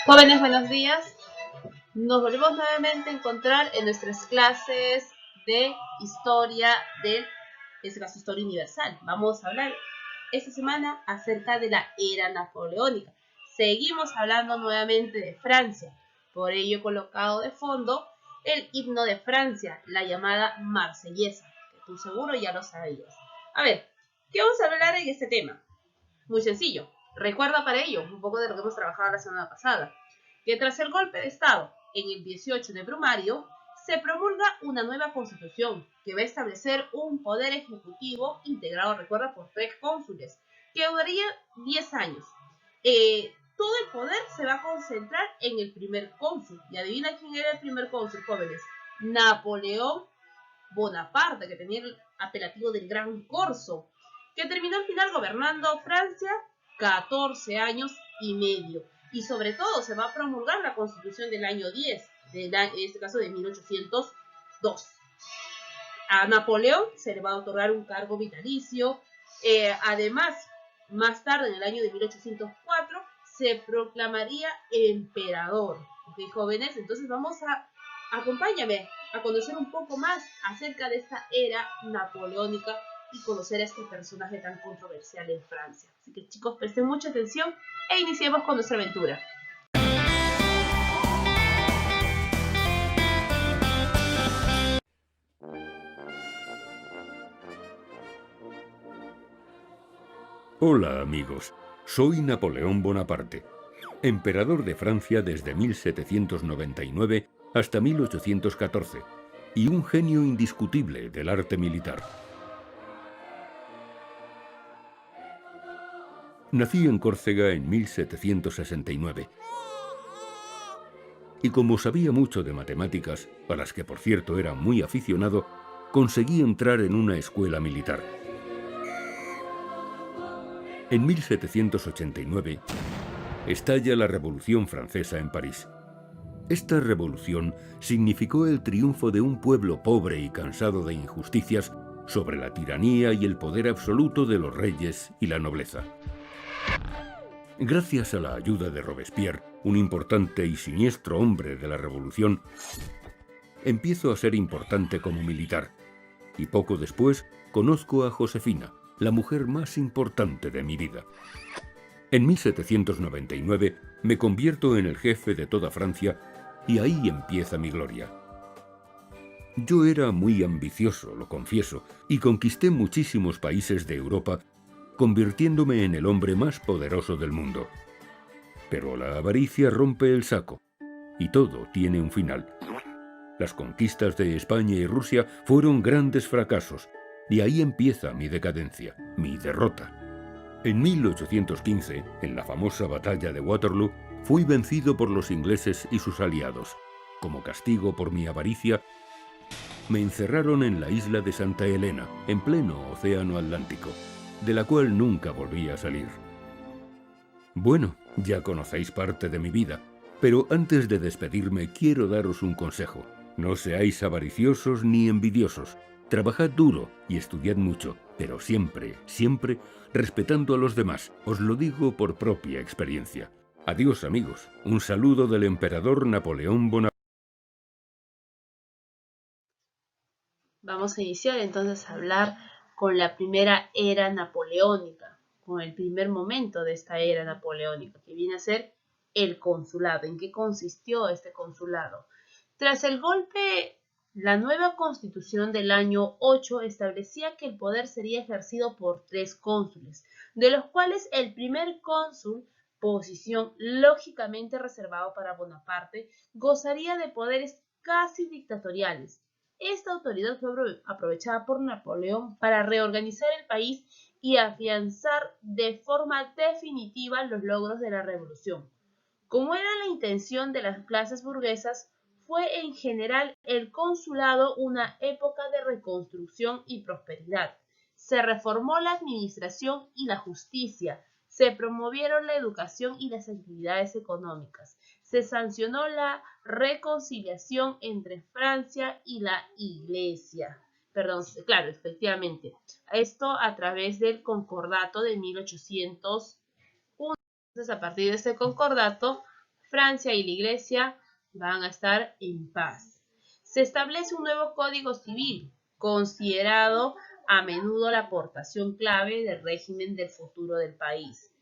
Jóvenes, buenos días. Nos volvemos nuevamente a encontrar en nuestras clases de historia en este caso, historia universal. Vamos a hablar esta semana acerca de la era napoleónica. Seguimos hablando nuevamente de Francia. Por ello he colocado de fondo el himno de Francia, la llamada Marsellesa, que tú seguro ya lo sabías. A ver, ¿qué vamos a hablar en este tema? Muy sencillo. Recuerda para ello un poco de lo que hemos trabajado la semana pasada, que tras el golpe de Estado en el 18 de Brumario, se promulga una nueva constitución que va a establecer un poder ejecutivo integrado, recuerda, por 3 cónsules, que duraría 10 años. Todo el poder se va a concentrar en el primer cónsul. Y adivina quién era el primer cónsul, jóvenes. Napoleón Bonaparte, que tenía el apelativo del Gran Corso, que terminó al final gobernando Francia 14 años y medio. Y sobre todo se va a promulgar la Constitución del año 10, en este caso de 1802. A Napoleón se le va a otorgar un cargo vitalicio. Además, más tarde, en el año de 1804, se proclamaría emperador. ¿Ok, jóvenes? Entonces acompáñame a conocer un poco más acerca de esta era napoleónica y conocer a este personaje tan controversial en Francia. Así que, chicos, presten mucha atención e iniciemos con nuestra aventura. Hola amigos, soy Napoleón Bonaparte, emperador de Francia desde 1799 hasta 1814 y un genio indiscutible del arte militar. Nací en Córcega en 1769 y como sabía mucho de matemáticas, a las que por cierto era muy aficionado, conseguí entrar en una escuela militar. En 1789 estalla la Revolución Francesa en París. Esta revolución significó el triunfo de un pueblo pobre y cansado de injusticias sobre la tiranía y el poder absoluto de los reyes y la nobleza. Gracias a la ayuda de Robespierre, un importante y siniestro hombre de la revolución, empiezo a ser importante como militar, y poco después conozco a Josefina, la mujer más importante de mi vida. En 1799 me convierto en el jefe de toda Francia y ahí empieza mi gloria. Yo era muy ambicioso, lo confieso, y conquisté muchísimos países de Europa, convirtiéndome en el hombre más poderoso del mundo. Pero la avaricia rompe el saco, y todo tiene un final. Las conquistas de España y Rusia fueron grandes fracasos, y ahí empieza mi decadencia, mi derrota. En 1815, en la famosa batalla de Waterloo, fui vencido por los ingleses y sus aliados. Como castigo por mi avaricia, me encerraron en la isla de Santa Helena, en pleno océano Atlántico, de la cual nunca volví a salir. Bueno, ya conocéis parte de mi vida, pero antes de despedirme quiero daros un consejo. No seáis avariciosos ni envidiosos. Trabajad duro y estudiad mucho, pero siempre, siempre respetando a los demás. Os lo digo por propia experiencia. Adiós, amigos. Un saludo del emperador Napoleón Bonaparte. Vamos a iniciar entonces a hablar con la primera era napoleónica, con el primer momento de esta era napoleónica, que viene a ser el consulado. ¿En qué consistió este consulado? Tras el golpe, la nueva constitución del año 8 establecía que el poder sería ejercido por 3 cónsules, de los cuales el primer cónsul, posición lógicamente reservado para Bonaparte, gozaría de poderes casi dictatoriales. Esta autoridad fue aprovechada por Napoleón para reorganizar el país y afianzar de forma definitiva los logros de la revolución. Como era la intención de las clases burguesas, fue en general el consulado una época de reconstrucción y prosperidad. Se reformó la administración y la justicia, se promovieron la educación y las actividades económicas, se sancionó la reconciliación entre Francia y la Iglesia. Perdón, claro, efectivamente. Esto a través del Concordato de 1801. Entonces, a partir de ese concordato, Francia y la Iglesia van a estar en paz. Se establece un nuevo Código Civil, considerado a menudo la aportación clave del régimen del futuro del país.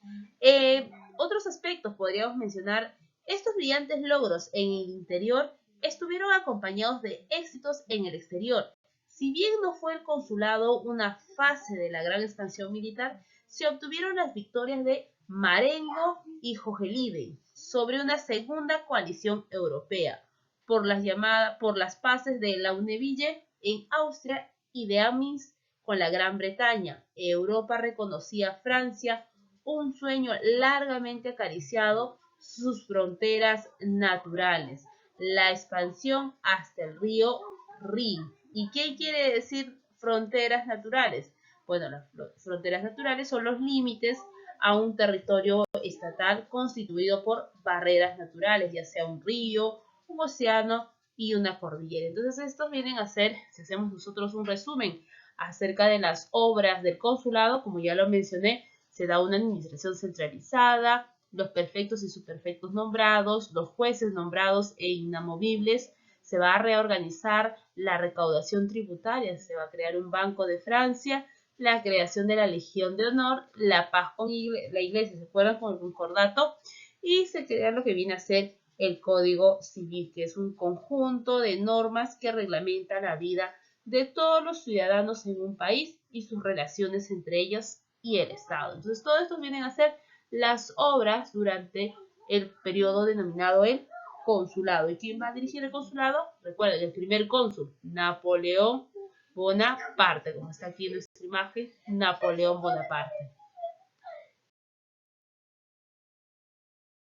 Otros aspectos podríamos mencionar: estos brillantes logros en el interior estuvieron acompañados de éxitos en el exterior. Si bien no fue el consulado una fase de la gran expansión militar, se obtuvieron las victorias de Marengo y Hohenlinden sobre una segunda coalición europea, por las paces de Launeville en Austria y de Amiens con la Gran Bretaña. Europa reconocía a Francia, un sueño largamente acariciado, sus fronteras naturales, la expansión hasta el río Rin. ¿Y qué quiere decir fronteras naturales? Bueno, las fronteras naturales son los límites a un territorio estatal constituido por barreras naturales, ya sea un río, un océano y una cordillera. Entonces estos vienen a ser, si hacemos nosotros un resumen acerca de las obras del consulado, como ya lo mencioné, se da una administración centralizada, los perfectos y subperfectos nombrados, los jueces nombrados e inamovibles. Se va a reorganizar la recaudación tributaria, se va a crear un Banco de Francia, la creación de la Legión de Honor, la paz con la Iglesia, ¿se acuerdan? Con el concordato, y se crea lo que viene a ser el Código Civil, que es un conjunto de normas que reglamenta la vida de todos los ciudadanos en un país y sus relaciones entre ellos y el Estado. Entonces, todo esto vienen a ser las obras durante el periodo denominado el consulado. ¿Y quién va a dirigir el consulado? Recuerden, el primer cónsul, Napoleón Bonaparte, como está aquí en nuestra imagen, Napoleón Bonaparte.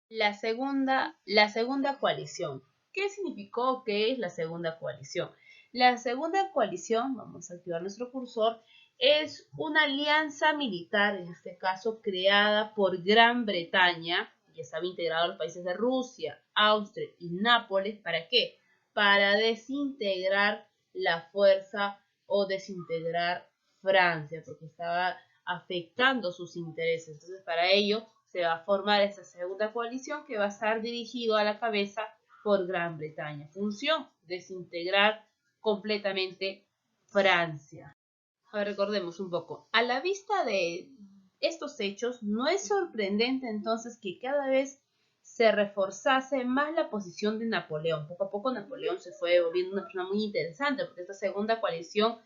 La segunda coalición. ¿Qué significó? ¿Qué es la segunda coalición? La segunda coalición, vamos a activar nuestro cursor, es una alianza militar, en este caso creada por Gran Bretaña, y estaba integrado a los países de Rusia, Austria y Nápoles. ¿Para qué? Para desintegrar la fuerza o desintegrar Francia, porque estaba afectando sus intereses. Entonces, para ello se va a formar esta segunda coalición que va a estar dirigido a la cabeza por Gran Bretaña. Función: desintegrar completamente Francia. Ahora recordemos un poco. A la vista de estos hechos, no es sorprendente entonces que cada vez se reforzase más la posición de Napoleón. Poco a poco Napoleón se fue volviendo una persona muy interesante, porque esta segunda coalición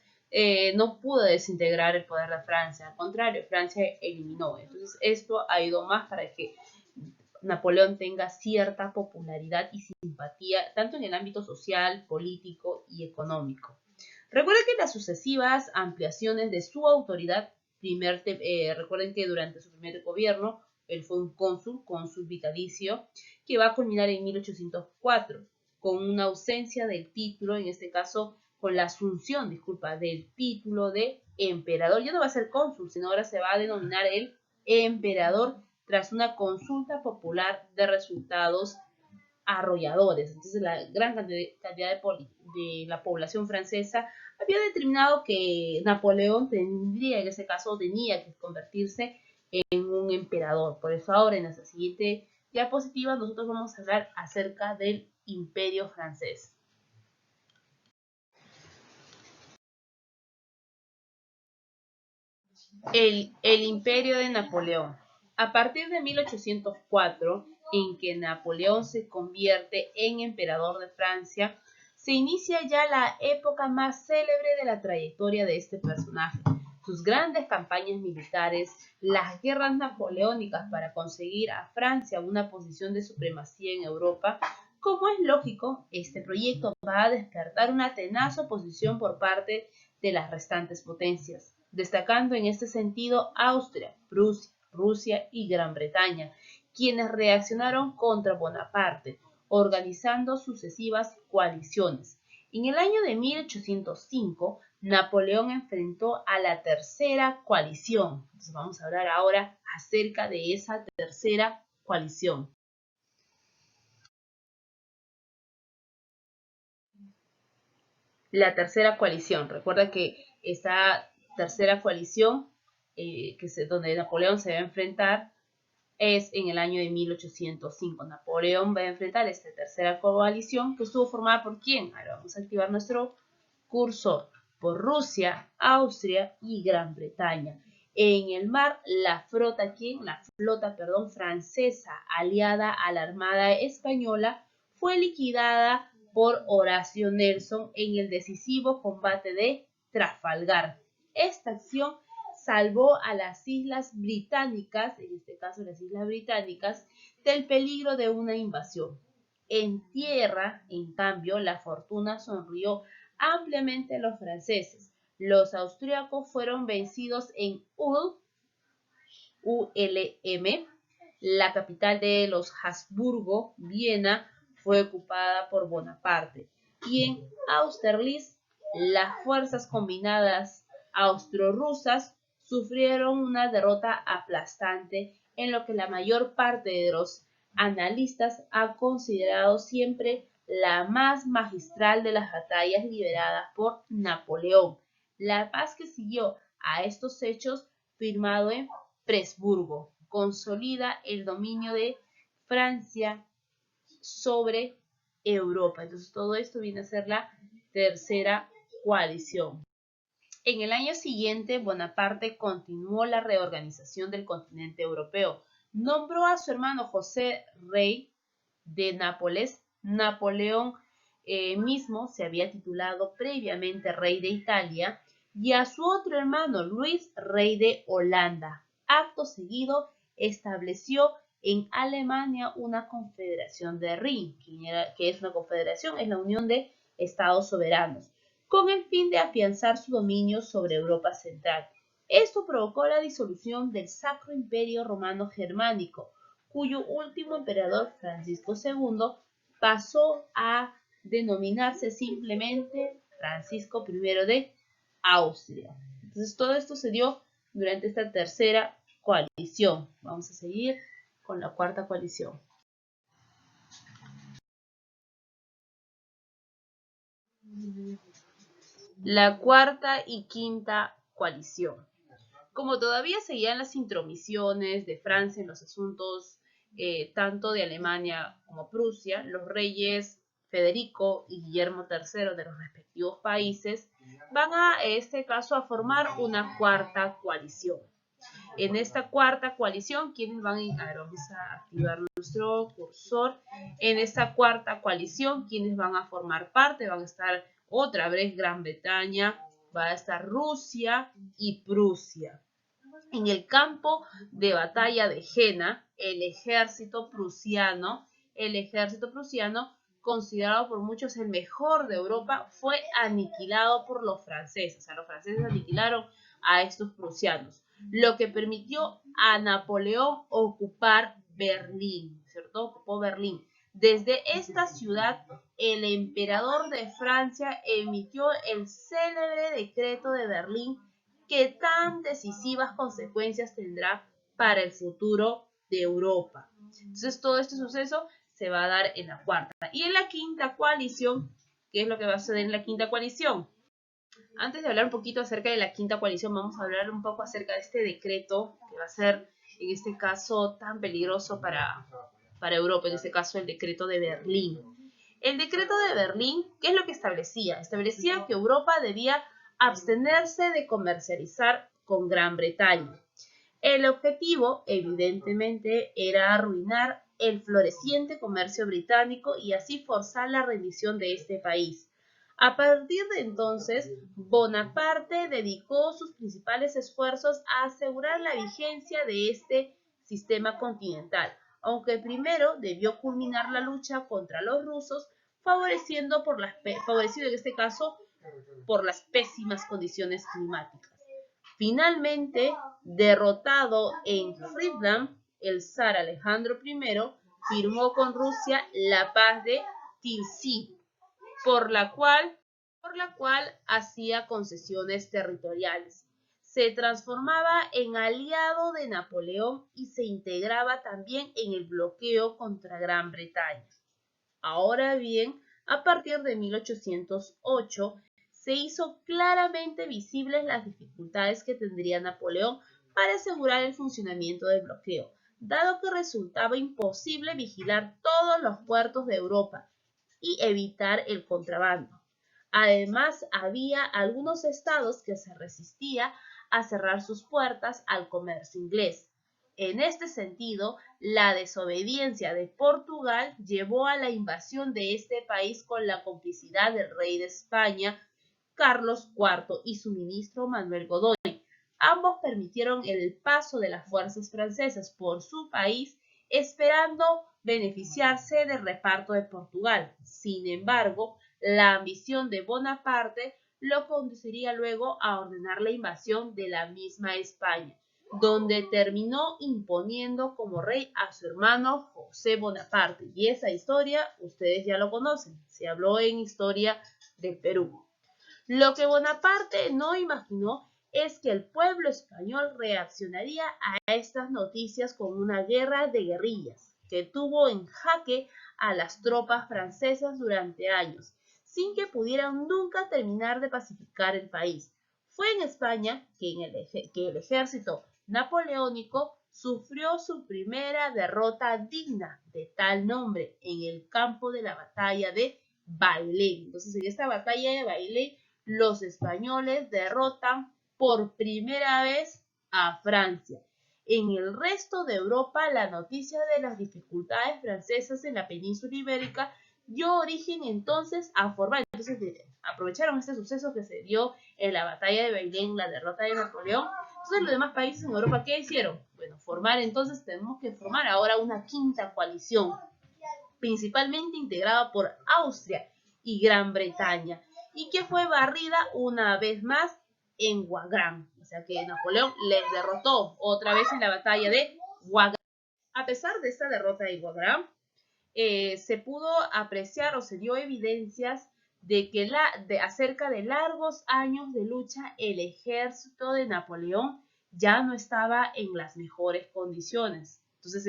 no pudo desintegrar el poder de Francia. Al contrario, Francia eliminó. Entonces esto ayudó más para que Napoleón tenga cierta popularidad y simpatía, tanto en el ámbito social, político y económico. Recuerden que las sucesivas ampliaciones de su autoridad, recuerden que durante su primer gobierno, él fue un cónsul vitalicio, que va a culminar en 1804, con una ausencia del título, en este caso con la asunción, del título de emperador. Ya no va a ser cónsul, sino ahora se va a denominar el emperador, tras una consulta popular de resultados arrolladores. Entonces la gran cantidad de la población francesa había determinado que Napoleón en ese caso tenía que convertirse en un emperador. Por eso ahora en nuestra siguiente diapositiva nosotros vamos a hablar acerca del Imperio francés. El Imperio de Napoleón. A partir de 1804, en que Napoleón se convierte en emperador de Francia, se inicia ya la época más célebre de la trayectoria de este personaje. Sus grandes campañas militares, las guerras napoleónicas para conseguir a Francia una posición de supremacía en Europa. Como es lógico, este proyecto va a despertar una tenaz oposición por parte de las restantes potencias, destacando en este sentido Austria, Prusia, Rusia y Gran Bretaña, quienes reaccionaron contra Bonaparte, organizando sucesivas coaliciones. En el año de 1805, Napoleón enfrentó a la tercera coalición. Entonces vamos a hablar ahora acerca de esa tercera coalición. La tercera coalición. Recuerda que esta tercera coalición, donde Napoleón se va a enfrentar es en el año de 1805. Napoleón va a enfrentar esta tercera coalición que estuvo formada por ¿quién? Ahora vamos a activar nuestro cursor. Por Rusia, Austria y Gran Bretaña. En el mar, la flota francesa, aliada a la Armada Española, fue liquidada por Horatio Nelson en el decisivo combate de Trafalgar. Esta acción salvó a las Islas Británicas, en este caso las Islas Británicas, del peligro de una invasión. En tierra, en cambio, la fortuna sonrió ampliamente a los franceses. Los austríacos fueron vencidos en Ulm, la capital de los Habsburgo. Viena fue ocupada por Bonaparte. Y en Austerlitz, las fuerzas combinadas austro-rusas sufrieron una derrota aplastante en lo que la mayor parte de los analistas ha considerado siempre la más magistral de las batallas lideradas por Napoleón. La paz que siguió a estos hechos, firmado en Presburgo, consolida el dominio de Francia sobre Europa. Entonces todo esto viene a ser la tercera coalición. En el año siguiente, Bonaparte continuó la reorganización del continente europeo. Nombró a su hermano José rey de Nápoles. Napoleón mismo se había titulado previamente rey de Italia, y a su otro hermano Luis, rey de Holanda. Acto seguido, estableció en Alemania una confederación de Rin, que es una confederación, es la unión de estados soberanos, con el fin de afianzar su dominio sobre Europa Central. Esto provocó la disolución del Sacro Imperio Romano Germánico, cuyo último emperador, Francisco II, pasó a denominarse simplemente Francisco I de Austria. Entonces todo esto se dio durante esta tercera coalición. Vamos a seguir con la cuarta coalición. La cuarta y quinta coalición. Como todavía seguían las intromisiones de Francia en los asuntos tanto de Alemania como Prusia, los reyes Federico y Guillermo III de los respectivos países van a este caso a formar una cuarta coalición. En esta cuarta coalición, ¿quiénes van a ver, vamos a activar nuestro cursor? En esta cuarta coalición, ¿quiénes van a formar parte? Van a estar otra vez Gran Bretaña, va a estar Rusia y Prusia. En el campo de batalla de Jena, el ejército prusiano, considerado por muchos el mejor de Europa, fue aniquilado por los franceses. O sea, los franceses aniquilaron a estos prusianos, lo que permitió a Napoleón ocupar Berlín, ¿cierto? Ocupó Berlín. Desde esta ciudad, el emperador de Francia emitió el célebre decreto de Berlín, que tan decisivas consecuencias tendrá para el futuro de Europa. Entonces todo este suceso se va a dar en la cuarta. Y en la quinta coalición, ¿qué es lo que va a suceder en la quinta coalición? Antes de hablar un poquito acerca de la quinta coalición, vamos a hablar un poco acerca de este decreto que va a ser, en este caso, tan peligroso para Europa, en este caso el decreto de Berlín. El decreto de Berlín, ¿qué es lo que establecía? Establecía que Europa debía abstenerse de comercializar con Gran Bretaña. El objetivo, evidentemente, era arruinar el floreciente comercio británico y así forzar la rendición de este país. A partir de entonces, Bonaparte dedicó sus principales esfuerzos a asegurar la vigencia de este sistema continental, aunque primero debió culminar la lucha contra los rusos, favorecido en este caso por las pésimas condiciones climáticas. Finalmente, derrotado en Friedland, el zar Alejandro I firmó con Rusia la paz de Tilsit, por la cual hacía concesiones territoriales. Se transformaba en aliado de Napoleón y se integraba también en el bloqueo contra Gran Bretaña. Ahora bien, a partir de 1808, se hizo claramente visibles las dificultades que tendría Napoleón para asegurar el funcionamiento del bloqueo. dado que resultaba imposible vigilar todos los puertos de Europa y evitar el contrabando. Además, había algunos estados que se resistían a cerrar sus puertas al comercio inglés. En este sentido, la desobediencia de Portugal llevó a la invasión de este país con la complicidad del rey de España, Carlos IV, y su ministro Manuel Godoy. Ambos permitieron el paso de las fuerzas francesas por su país, esperando beneficiarse del reparto de Portugal. Sin embargo, la ambición de Bonaparte lo conduciría luego a ordenar la invasión de la misma España, donde terminó imponiendo como rey a su hermano José Bonaparte. Y esa historia ustedes ya lo conocen, se habló en Historia del Perú. Lo que Bonaparte no imaginó es que el pueblo español reaccionaría a estas noticias con una guerra de guerrillas que tuvo en jaque a las tropas francesas durante años, sin que pudieran nunca terminar de pacificar el país. Fue en España que el ejército napoleónico sufrió su primera derrota digna de tal nombre en el campo de la batalla de Bailén. Entonces, en esta batalla de Bailén, los españoles derrotan por primera vez a Francia. En el resto de Europa, la noticia de las dificultades francesas en la península ibérica dio origen entonces a formar. Entonces, aprovecharon este suceso que se dio en la batalla de Bailén, la derrota de Napoleón. Entonces, los demás países en Europa, ¿qué hicieron? Bueno, tenemos que formar ahora una quinta coalición, principalmente integrada por Austria y Gran Bretaña, y que fue barrida una vez más en Wagram. O sea que Napoleón les derrotó otra vez en la batalla de Wagram. A pesar de esta derrota de Wagram, se pudo apreciar o se dio evidencias de que acerca de largos años de lucha, el ejército de Napoleón ya no estaba en las mejores condiciones. Entonces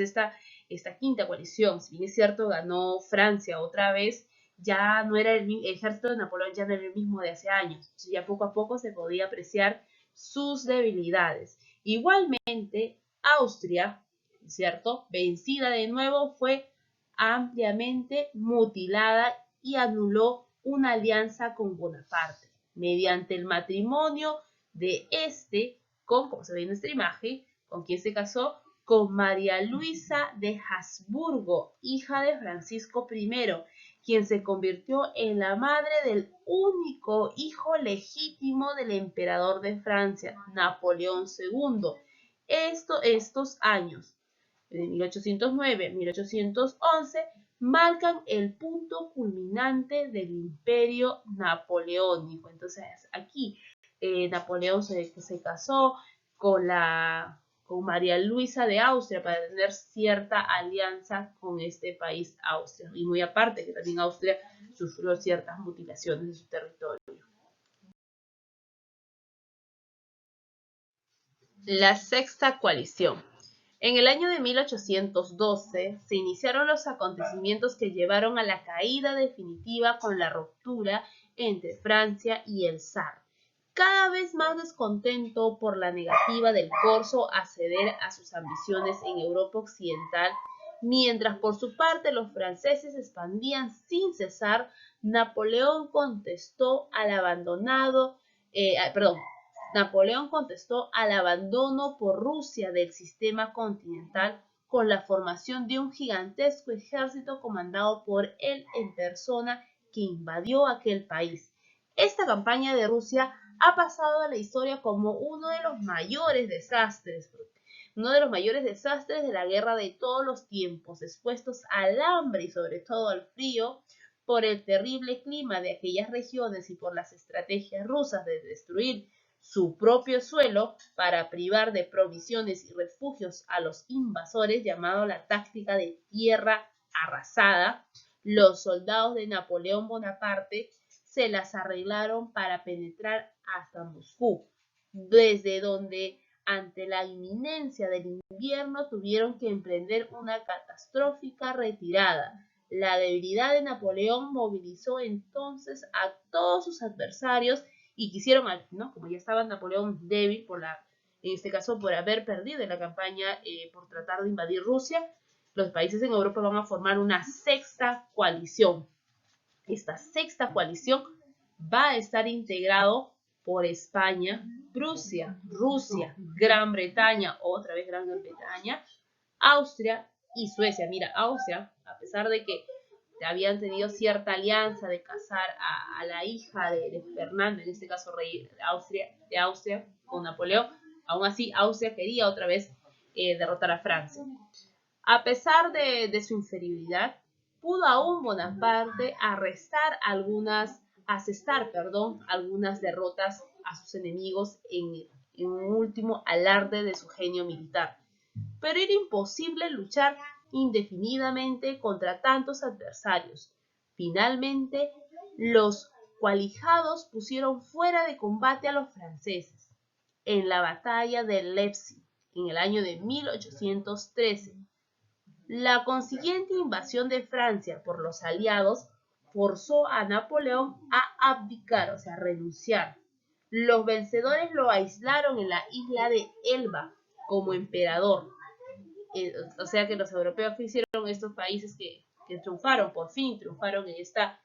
esta quinta coalición, si bien es cierto, ganó Francia otra vez, ya no era el ejército de Napoleón, ya no era el mismo de hace años. Entonces ya poco a poco se podía apreciar sus debilidades. Igualmente, Austria, ¿cierto?, vencida de nuevo, fue ampliamente mutilada y anuló una alianza con Bonaparte mediante el matrimonio de como se ve en nuestra imagen, con quien se casó, con María Luisa de Habsburgo, hija de Francisco I, quien se convirtió en la madre del único hijo legítimo del emperador de Francia, Napoleón II. Estos años, de 1809 a 1811, marcan el punto culminante del imperio napoleónico. Entonces, aquí Napoleón se casó con María Luisa de Austria para tener cierta alianza con este país, Austria. Y muy aparte que también Austria sufrió ciertas mutilaciones de su territorio. La sexta coalición. En el año de 1812 se iniciaron los acontecimientos que llevaron a la caída definitiva con la ruptura entre Francia y el zar. Cada vez más descontento por la negativa del Corso a ceder a sus ambiciones en Europa Occidental, mientras por su parte los franceses expandían sin cesar, Napoleón contestó al abandono por Rusia del sistema continental con la formación de un gigantesco ejército comandado por él en persona que invadió aquel país. Esta campaña de Rusia ha pasado a la historia como uno de los mayores desastres de la guerra de todos los tiempos, expuestos al hambre y sobre todo al frío, por el terrible clima de aquellas regiones y por las estrategias rusas de destruir su propio suelo para privar de provisiones y refugios a los invasores, llamado la táctica de tierra arrasada. Los soldados de Napoleón Bonaparte se las arreglaron para penetrar hasta Moscú, desde donde, ante la inminencia del invierno, tuvieron que emprender una catastrófica retirada. La debilidad de Napoleón movilizó entonces a todos sus adversarios y quisieron, ¿no?, como ya estaba Napoleón débil por la en este caso por haber perdido en la campaña por tratar de invadir Rusia, los países en Europa van a formar una sexta coalición. Esta sexta coalición va a estar integrado por España, Prusia, Rusia, Gran Bretaña, otra vez Gran Bretaña, Austria y Suecia. Mira, Austria, a pesar de que habían tenido cierta alianza de casar a la hija de Fernando, en este caso rey de Austria, con Napoleón, aún así Austria quería otra vez derrotar a Francia. A pesar de su inferioridad, pudo aún Bonaparte asestar algunas derrotas a sus enemigos en un último alarde de su genio militar. Pero era imposible luchar indefinidamente contra tantos adversarios. Finalmente, los coalijados pusieron fuera de combate a los franceses en la batalla de Leipzig en el año de 1813. La consiguiente invasión de Francia por los aliados forzó a Napoleón a abdicar, o sea, a renunciar. Los vencedores lo aislaron en la isla de Elba como emperador. O sea que los europeos que hicieron, estos países que triunfaron, por fin triunfaron en esta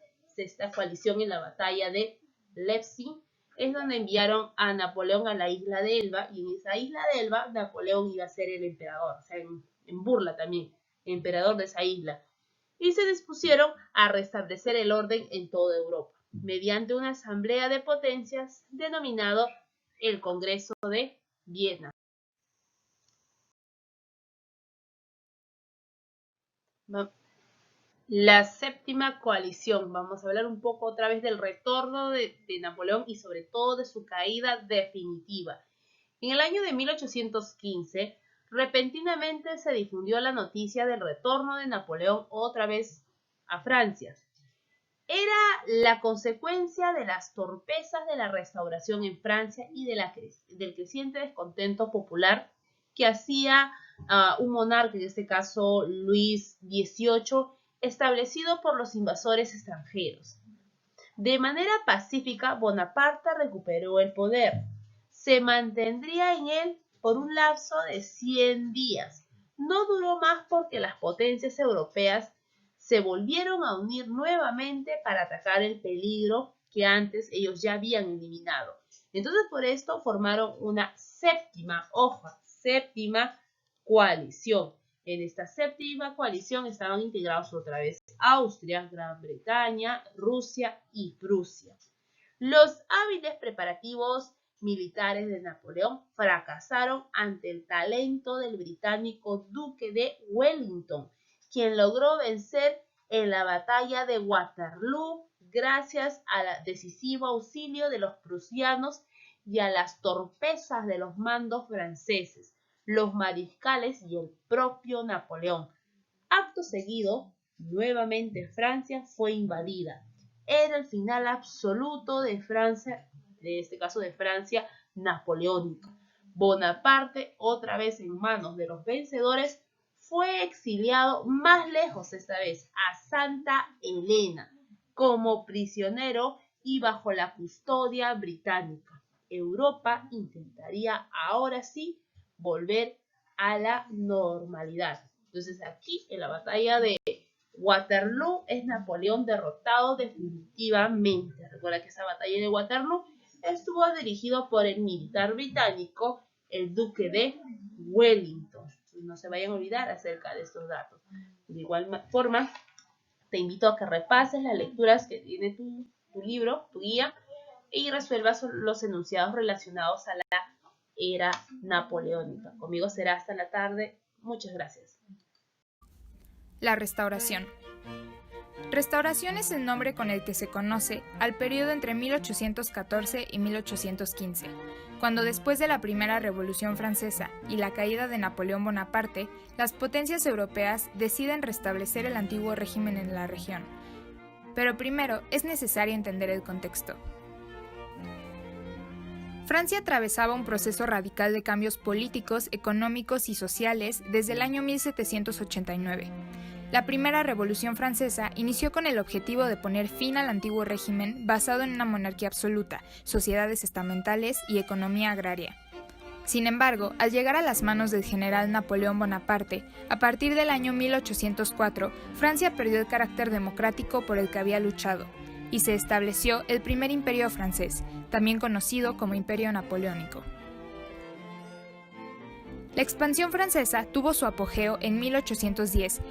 coalición en la batalla de Leipzig, es donde enviaron a Napoleón a la isla de Elba, y en esa isla de Elba Napoleón iba a ser el emperador, o sea, en burla también, emperador de esa isla. Y se dispusieron a restablecer el orden en toda Europa, mediante una asamblea de potencias denominado el Congreso de Viena. La séptima coalición. Vamos a hablar un poco otra vez del retorno de Napoleón y sobre todo de su caída definitiva. En el año de 1815, repentinamente se difundió la noticia del retorno de Napoleón otra vez a Francia. Era la consecuencia de las torpezas de la restauración en Francia y del creciente descontento popular que hacía un monarca, en este caso Luis XVIII, establecido por los invasores extranjeros. De manera pacífica, Bonaparte recuperó el poder. Se mantendría en él por un lapso de 100 días. No duró más porque las potencias europeas se volvieron a unir nuevamente para atacar el peligro que antes ellos ya habían eliminado. Entonces, por esto formaron una séptima coalición. En esta séptima coalición estaban integrados otra vez Austria, Gran Bretaña, Rusia y Prusia. Los hábiles preparativos militares de Napoleón fracasaron ante el talento del británico duque de Wellington, quien logró vencer en la batalla de Waterloo gracias al decisivo auxilio de los prusianos y a las torpezas de los mandos franceses, los mariscales y el propio Napoleón. Acto seguido, nuevamente Francia fue invadida. Era el final absoluto de Francia, de este caso de Francia napoleónica. Bonaparte, otra vez en manos de los vencedores, fue exiliado más lejos esta vez, a Santa Helena, como prisionero y bajo la custodia británica. Europa intentaría ahora sí volver a la normalidad. Entonces aquí en la batalla de Waterloo es Napoleón derrotado definitivamente. Recuerda que esa batalla de Waterloo estuvo dirigido por el militar británico, el duque de Wellington. No se vayan a olvidar acerca de estos datos. De igual forma, te invito a que repases las lecturas que tiene tu libro, tu guía, y resuelvas los enunciados relacionados a la era napoleónica. Conmigo será hasta la tarde. Muchas gracias. La Restauración. Restauración es el nombre con el que se conoce al periodo entre 1814 y 1815, cuando después de la Primera Revolución Francesa y la caída de Napoleón Bonaparte, las potencias europeas deciden restablecer el antiguo régimen en la región. Pero primero es necesario entender el contexto. Francia atravesaba un proceso radical de cambios políticos, económicos y sociales desde el año 1789. La Primera Revolución Francesa inició con el objetivo de poner fin al antiguo régimen basado en una monarquía absoluta, sociedades estamentales y economía agraria. Sin embargo, al llegar a las manos del general Napoleón Bonaparte, a partir del año 1804, Francia perdió el carácter democrático por el que había luchado, y se estableció el primer imperio francés, también conocido como Imperio Napoleónico. La expansión francesa tuvo su apogeo en 1810,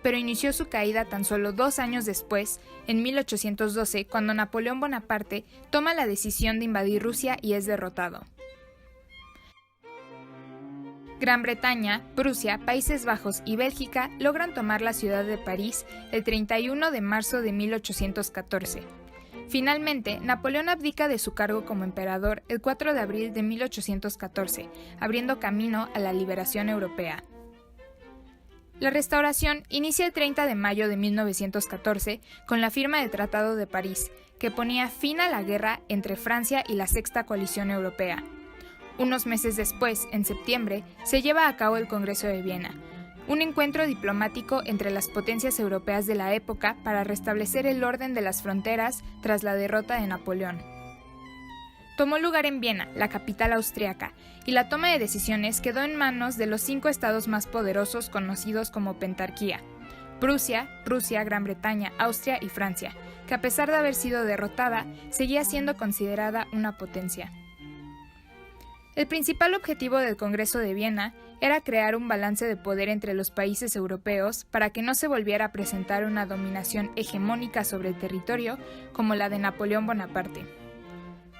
pero inició su caída tan solo 2 años después, en 1812, cuando Napoleón Bonaparte toma la decisión de invadir Rusia y es derrotado. Gran Bretaña, Prusia, Países Bajos y Bélgica logran tomar la ciudad de París el 31 de marzo de 1814. Finalmente, Napoleón abdica de su cargo como emperador el 4 de abril de 1814, abriendo camino a la liberación europea. La Restauración inicia el 30 de mayo de 1914 con la firma del Tratado de París, que ponía fin a la guerra entre Francia y la Sexta Coalición Europea. Unos meses después, en septiembre, se lleva a cabo el Congreso de Viena, un encuentro diplomático entre las potencias europeas de la época para restablecer el orden de las fronteras tras la derrota de Napoleón. Tomó lugar en Viena, la capital austriaca, y la toma de decisiones quedó en manos de los 5 estados más poderosos conocidos como Pentarquía: Prusia, Rusia, Gran Bretaña, Austria y Francia, que a pesar de haber sido derrotada, seguía siendo considerada una potencia. El principal objetivo del Congreso de Viena era crear un balance de poder entre los países europeos para que no se volviera a presentar una dominación hegemónica sobre el territorio como la de Napoleón Bonaparte.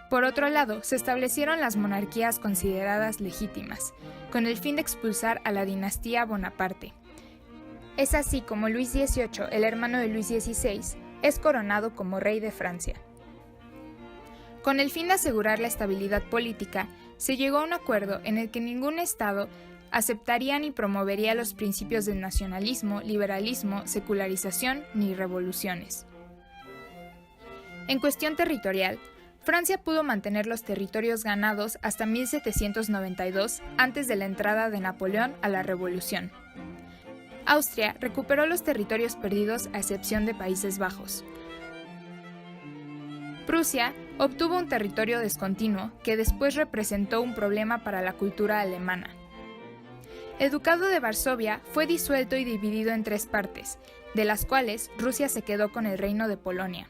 Por otro lado, se establecieron las monarquías consideradas legítimas, con el fin de expulsar a la dinastía Bonaparte. Es así como Luis XVIII, el hermano de Luis XVI, es coronado como rey de Francia. Con el fin de asegurar la estabilidad política, se llegó a un acuerdo en el que ningún Estado aceptaría ni promovería los principios del nacionalismo, liberalismo, secularización ni revoluciones. En cuestión territorial, Francia pudo mantener los territorios ganados hasta 1792, antes de la entrada de Napoleón a la Revolución. Austria recuperó los territorios perdidos a excepción de Países Bajos. Prusia obtuvo un territorio discontinuo que después representó un problema para la cultura alemana. El Ducado de Varsovia fue disuelto y dividido en 3 partes, de las cuales Rusia se quedó con el Reino de Polonia.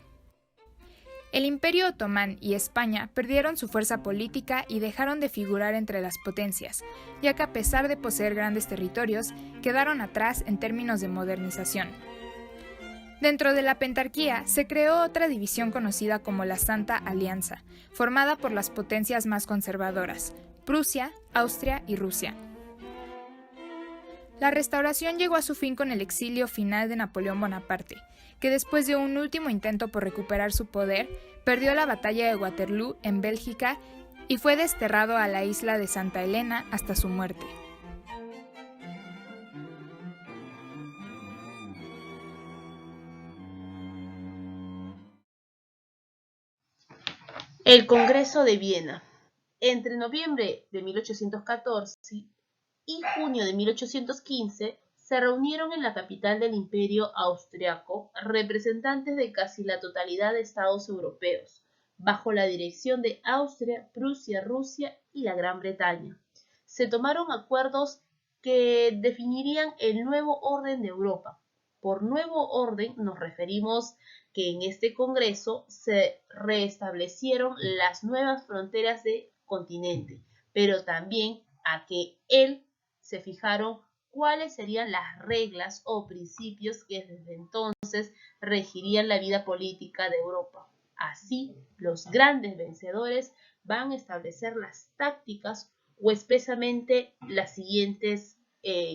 El Imperio Otomán y España perdieron su fuerza política y dejaron de figurar entre las potencias, ya que a pesar de poseer grandes territorios, quedaron atrás en términos de modernización. Dentro de la Pentarquía se creó otra división conocida como la Santa Alianza, formada por las potencias más conservadoras: Prusia, Austria y Rusia. La Restauración llegó a su fin con el exilio final de Napoleón Bonaparte, que después de un último intento por recuperar su poder, perdió la batalla de Waterloo en Bélgica y fue desterrado a la isla de Santa Elena hasta su muerte. El Congreso de Viena. Entre noviembre de 1814 y junio de 1815 se reunieron en la capital del Imperio Austriaco representantes de casi la totalidad de estados europeos, bajo la dirección de Austria, Prusia, Rusia y la Gran Bretaña. Se tomaron acuerdos que definirían el nuevo orden de Europa. Por nuevo orden nos referimos que en este Congreso se restablecieron las nuevas fronteras del continente, pero también a que se fijaron cuáles serían las reglas o principios que desde entonces regirían la vida política de Europa. Así, los grandes vencedores van a establecer las tácticas o expresamente los siguientes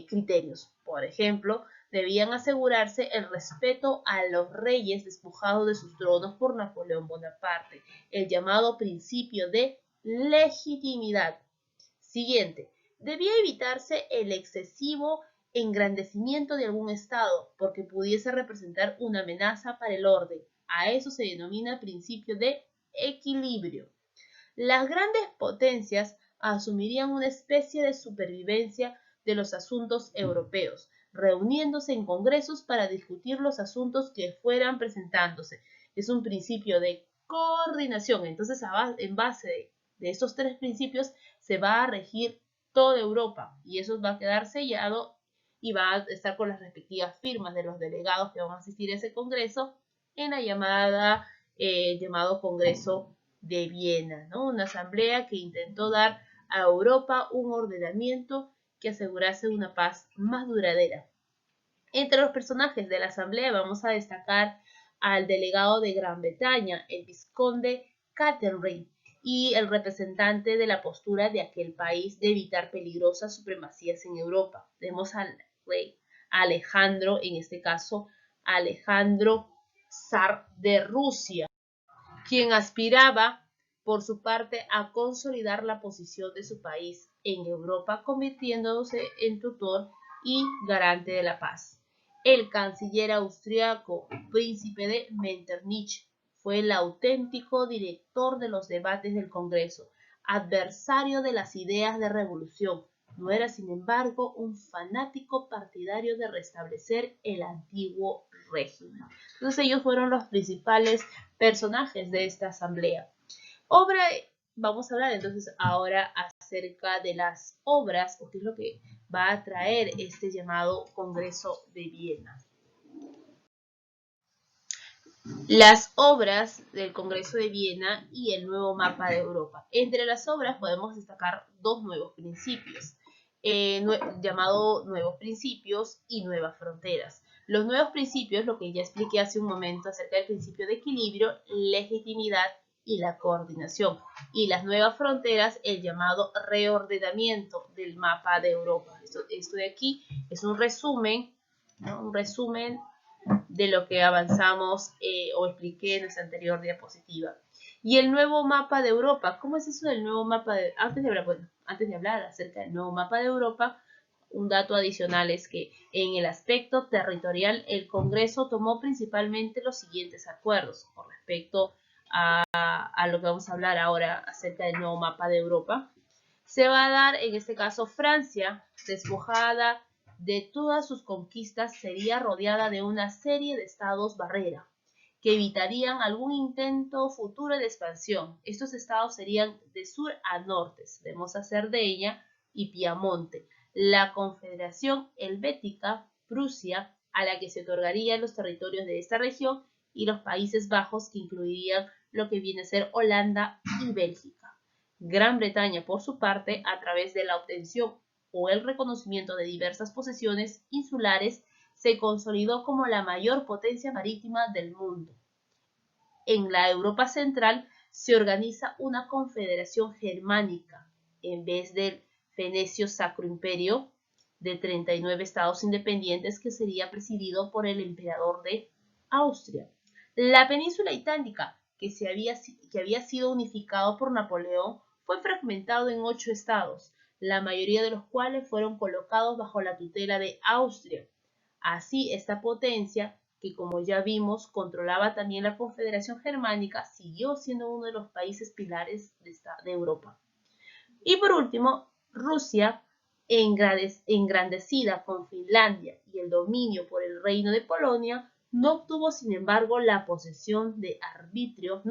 criterios. Por ejemplo, debían asegurarse el respeto a los reyes despojados de sus tronos por Napoleón Bonaparte, el llamado principio de legitimidad. Siguiente, debía evitarse el excesivo engrandecimiento de algún estado, porque pudiese representar una amenaza para el orden. A eso se denomina principio de equilibrio. Las grandes potencias asumirían una especie de supervivencia de los asuntos europeos, reuniéndose en congresos para discutir los asuntos que fueran presentándose. Es un principio de coordinación. Entonces, en base de esos 3 principios, se va a regir toda Europa y eso va a quedar sellado y va a estar con las respectivas firmas de los delegados que van a asistir a ese congreso en la llamado Congreso de Viena, ¿no? Una asamblea que intentó dar a Europa un ordenamiento que asegurase una paz más duradera. Entre los personajes de la asamblea vamos a destacar al delegado de Gran Bretaña, el vizconde Catherine, y el representante de la postura de aquel país de evitar peligrosas supremacías en Europa. Tenemos al rey Alejandro, en este caso Alejandro zar de Rusia, quien aspiraba por su parte a consolidar la posición de su país en Europa, convirtiéndose en tutor y garante de la paz. El canciller austriaco, príncipe de Metternich, fue el auténtico director de los debates del Congreso, adversario de las ideas de revolución. No era, sin embargo, un fanático partidario de restablecer el antiguo régimen. Entonces ellos fueron los principales personajes de esta asamblea. Vamos a hablar entonces ahora acerca de las obras, o qué es lo que va a traer este llamado Congreso de Viena. Las obras del Congreso de Viena y el nuevo mapa de Europa. Entre las obras podemos destacar dos nuevos principios, llamado nuevos principios y nuevas fronteras. Los nuevos principios, lo que ya expliqué hace un momento acerca del principio de equilibrio, legitimidad y la coordinación. Y las nuevas fronteras, el llamado reordenamiento del mapa de Europa. Esto de aquí es un resumen, ¿no? Un resumen de lo que avanzamos o expliqué en nuestra anterior diapositiva. Y el nuevo mapa de Europa. ¿Cómo es eso del nuevo mapa de Antes de hablar acerca del nuevo mapa de Europa, un dato adicional es que en el aspecto territorial el Congreso tomó principalmente los siguientes acuerdos con respecto a lo que vamos a hablar ahora acerca del nuevo mapa de Europa. Se va a dar, en este caso, Francia, despojada de todas sus conquistas, sería rodeada de una serie de estados barrera que evitarían algún intento futuro de expansión. Estos estados serían de sur a norte, tenemos a Cerdeña y Piamonte, la Confederación Helvética, Prusia, a la que se otorgarían los territorios de esta región, y los Países Bajos, que incluirían lo que viene a ser Holanda y Bélgica. Gran Bretaña, por su parte, a través de la obtención o el reconocimiento de diversas posesiones insulares, se consolidó como la mayor potencia marítima del mundo. En la Europa central se organiza una confederación germánica, en vez del fenecio Sacro Imperio de 39 estados independientes, que sería presidido por el emperador de Austria. La península itálica, que había sido unificado por Napoleón, fue fragmentado en 8 estados, la mayoría de los cuales fueron colocados bajo la tutela de Austria. Así, esta potencia, que como ya vimos controlaba también la Confederación Germánica, siguió siendo uno de los países pilares de Europa. Y por último, Rusia, engrandecida con Finlandia y el dominio por el Reino de Polonia, no obtuvo, sin embargo, la posesión de árbitro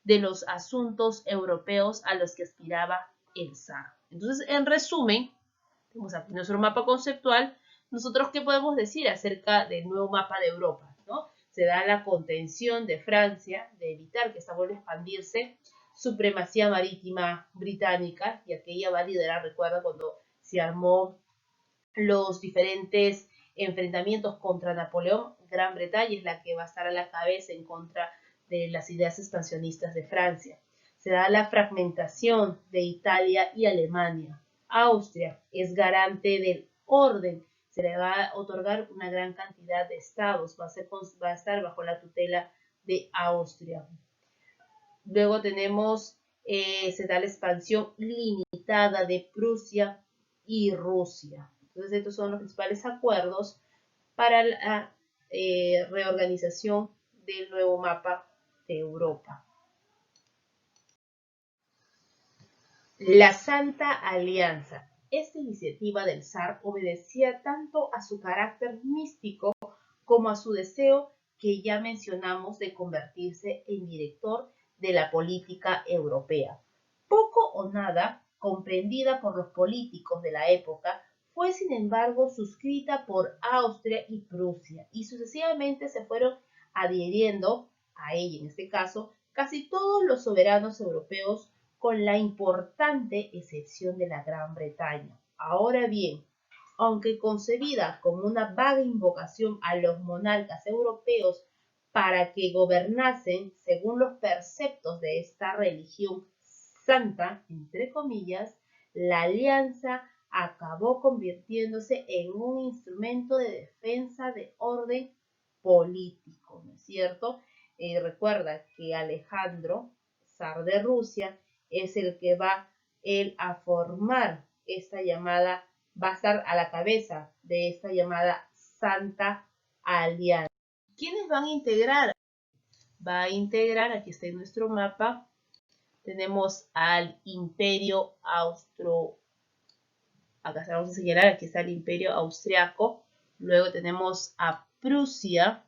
de los asuntos europeos a los que aspiraba el zar. Entonces, en resumen, tenemos aquí nuestro mapa conceptual. Nosotros, ¿qué podemos decir acerca del nuevo mapa de Europa, ¿no? Se da la contención de Francia, de evitar que esta vuelva a expandirse, supremacía marítima británica, y aquella va a liderar, recuerda, cuando se armó los diferentes enfrentamientos contra Napoleón. Gran Bretaña es la que va a estar a la cabeza en contra de las ideas expansionistas de Francia. Se da la fragmentación de Italia y Alemania. Austria es garante del orden. Se le va a otorgar una gran cantidad de estados. Va a estar bajo la tutela de Austria. Luego tenemos, se da la expansión limitada de Prusia y Rusia. Entonces, estos son los principales acuerdos para la reorganización del nuevo mapa de Europa. La Santa Alianza. Esta iniciativa del zar obedecía tanto a su carácter místico como a su deseo, que ya mencionamos, de convertirse en director de la política europea. poco o nada comprendida por los políticos de la época, fue sin embargo suscrita por Austria y Prusia y sucesivamente se fueron adhiriendo a ella, en este caso, casi todos los soberanos europeos con la importante excepción de la Gran Bretaña. Ahora bien, aunque concebida como una vaga invocación a los monarcas europeos para que gobernasen según los preceptos de esta religión santa, entre comillas, la alianza acabó convirtiéndose en un instrumento de defensa de orden político, ¿no es cierto? Recuerda que Alejandro, zar de Rusia, es el que va a formar esta llamada, va a estar a la cabeza de esta llamada Santa Alianza. ¿Quiénes van a integrar? Va a integrar, aquí está en nuestro mapa, tenemos al Imperio acá vamos a señalar, aquí está el Imperio Austriaco, luego tenemos a Prusia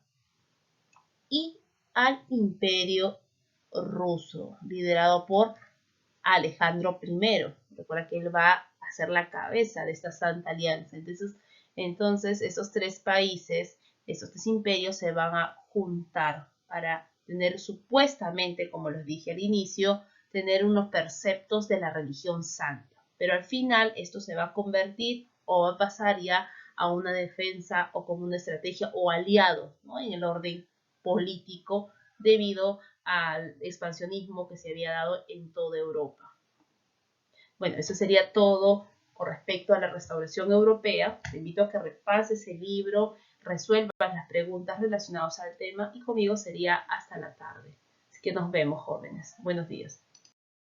y al Imperio Ruso, liderado por Alejandro I. Recuerda que él va a ser la cabeza de esta Santa Alianza. Entonces esos tres países, estos tres imperios se van a juntar para tener supuestamente, como les dije al inicio, tener unos preceptos de la religión santa. Pero al final esto se va a convertir o va a pasar ya a una defensa o como una estrategia o aliados, ¿no?, en el orden político debido al expansionismo que se había dado en toda Europa. Bueno, eso sería todo con respecto a la restauración europea. Te invito a que repases el libro, resuelvas las preguntas relacionadas al tema y conmigo sería hasta la tarde. Así que nos vemos, jóvenes. Buenos días.